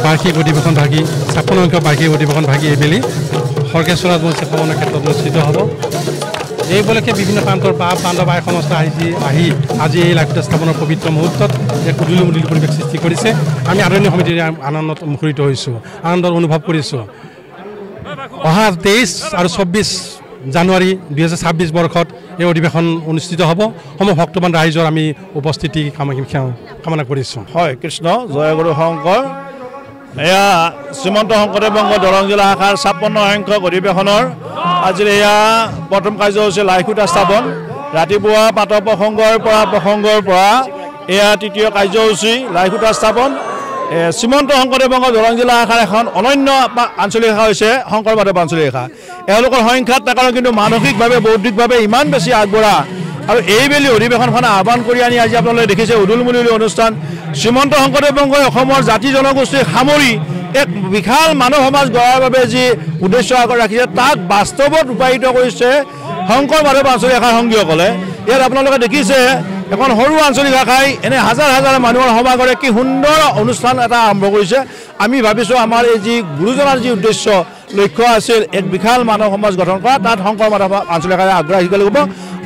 বাৰ্ষিক অধিৱেশন ভাগি 56 সংখ্যক বাৰ্ষিক অধিৱেশন ভাগি এইবেলি সৰ্গেশ্বৰ ৰাজবংশী সমানৰ ক্ষেত্ৰত অনুষ্ঠিত হ'ব। এই উপলক্ষে বিভিন্ন প্ৰান্তৰ বান্ধৱ আই সংস্থা আহি আজি এই লাইফ স্থাপনৰ পবিত্ৰ মুহূৰ্তত এক উদুলি পৰিৱেশ সৃষ্টি কৰিছে। আমি আদৰণীয় সমিতিৰ আনন্দত মুখৰিত হৈছোঁ, আনন্দৰ অনুভৱ কৰিছোঁ। অহা 23 আৰু 24 জানুৱাৰী 2026 বৰ্ষত এই অধিৱেশন অনুষ্ঠিত হ'ব। ভক্তবান ৰাইজৰ আমি উপস্থিতি কামনা কৰিছোঁ। হয়, কৃষ্ণ জয়গুৰু শংকৰ। এয়া শ্ৰীমন্ত শংকৰদেৱ বংগ দৰং জিলা শাখাৰ 56 সংখ্যক অধিৱেশনৰ আজিৰ এয়া প্ৰথম কাৰ্যসূচী লাইখুটা স্থাপন। ৰাতিপুৱা পাতৰ প্ৰসংগৰ পৰা এয়া তৃতীয় কাৰ্যসূচী লাইখুটা স্থাপন। শ্ৰীমন্ত শংকৰদেৱ বংগ দৰং জিলা শাখাৰ এখন অনন্য আঞ্চলিক শাখা হৈছে শংকৰ মাধৱ আঞ্চলিক শাখা। এওঁলোকৰ সংখ্যাত কাৰণ কিন্তু মানসিকভাৱে বৌদ্ধিকভাৱে ইমান বেছি আগবঢ়া আৰু এইবেলি অধিৱেশনখন আহ্বান কৰি আনি আজি আপোনালোকে দেখিছে উদুলমুদুলি অনুষ্ঠান। শ্ৰীমন্ত শংকৰদেৱ বংগই অসমৰ জাতি জনগোষ্ঠীক সামৰি এক বিশাল মানৱ সমাজ গঢ়াৰ বাবে যি উদ্দেশ্য আগত ৰাখিছে তাক বাস্তৱত ৰূপায়িত কৰিছে শংকৰ মাধৱ আঞ্চলিক শাখাৰ সংগীসকলে। ইয়াত আপোনালোকে দেখিছে এখন সৰু আঞ্চলিক শাখাই এনে হাজাৰ হাজাৰ মানুহৰ সমাগৰে কি সুন্দৰ অনুষ্ঠান এটা আৰম্ভ কৰিছে। আমি ভাবিছোঁ আমাৰ এই যি গুৰুজনাৰ যি উদ্দেশ্য লক্ষ্য আছিল এক বিশাল মানৱ সমাজ গঠন কৰা, তাত শংকৰ মাধৱ আঞ্চলিক শাখাই আগ্ৰহী লাগিব।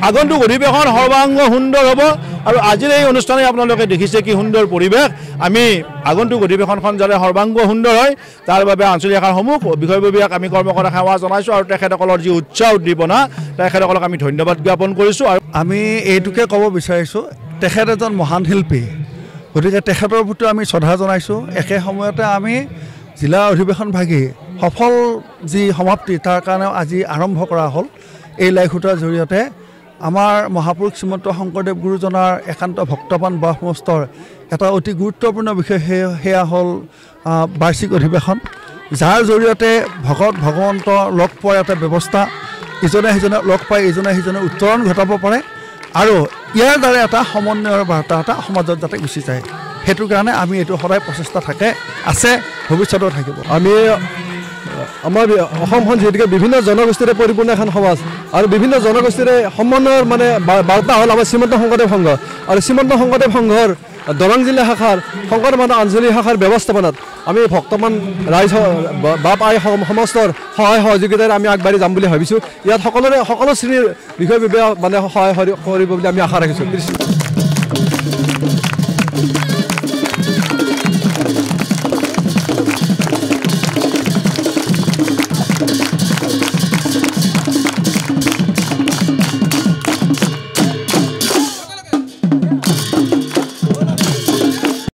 আগন্তুক অধিৱেশন সৰ্বাংগ সুন্দৰ হ'ব আৰু আজিৰ এই অনুষ্ঠানে আপোনালোকে দেখিছে কি সুন্দৰ পৰিৱেশ। আমি আগন্তুক অধিৱেশনখন যাতে সৰ্বাংগ সুন্দৰ হয় তাৰ বাবে আঞ্চলিক শাখাসমূহ বিষয়ববীয়াক আমি কৰ্মকৰ্তা সেৱা জনাইছোঁ আৰু তেখেতসকলৰ যি উৎসাহ উদ্দীপনা তেখেতসকলক আমি ধন্যবাদ জ্ঞাপন কৰিছোঁ। আৰু আমি এইটোকে ক'ব বিচাৰিছোঁ, তেখেত এজন মহান শিল্পী, গতিকে তেখেতৰ প্ৰতি আমি শ্ৰদ্ধা জনাইছোঁ। একে সময়তে আমি জিলা অধিৱেশন ভাগি সফল যি সমাপ্তি তাৰ কাৰণেও আজি আৰম্ভ কৰা হ'ল এই লাইখুটাৰ জৰিয়তে। আমাৰ মহাপুৰুষ শ্ৰীমন্ত শংকৰদেৱ গুৰুজনাৰ একান্ত ভক্তবান বয়সমস্তৰ এটা অতি গুৰুত্বপূৰ্ণ বিষয় সেয়া হ'ল বাৰ্ষিক অধিৱেশন, যাৰ জৰিয়তে ভগৱন্ত লগ পোৱাৰ এটা ব্যৱস্থা, ইজনে সিজনে লগ পাই ইজনে সিজনে উত্তৰণ ঘটাব পাৰে আৰু ইয়াৰ দ্বাৰা এটা সমন্বয়ৰ বাৰ্তা এটা সমাজত যাতে গুচি যায়, সেইটো কাৰণে আমি এইটো সদায় প্ৰচেষ্টা আছে, ভৱিষ্যতেও থাকিব। আমি আমাৰ অসমখন যিহেতুকে বিভিন্ন জনগোষ্ঠীৰে পৰিপূৰ্ণ এখন সমাজ আৰু বিভিন্ন জনগোষ্ঠীৰে সমন্বয়ৰ মানে বাৰ্তা হ'ল আমাৰ শ্ৰীমন্ত শংকৰদেৱ সংঘ আৰু শ্ৰীমন্ত শংকৰদেৱ সংঘৰ দৰং জিলা শাখাৰ শংকৰ মাধৱ আঞ্চলিক শাখাৰ ব্যৱস্থাপনাত আমি ভক্তমান ৰাইজ বাপ আই সমস্তৰ সহায় সহযোগিতাৰে আমি আগবাঢ়ি যাম বুলি ভাবিছোঁ। ইয়াত সকলো শ্ৰেণীৰ বিষয়ববীয়া মানে সহায় কৰিব বুলি আমি আশা ৰাখিছোঁ।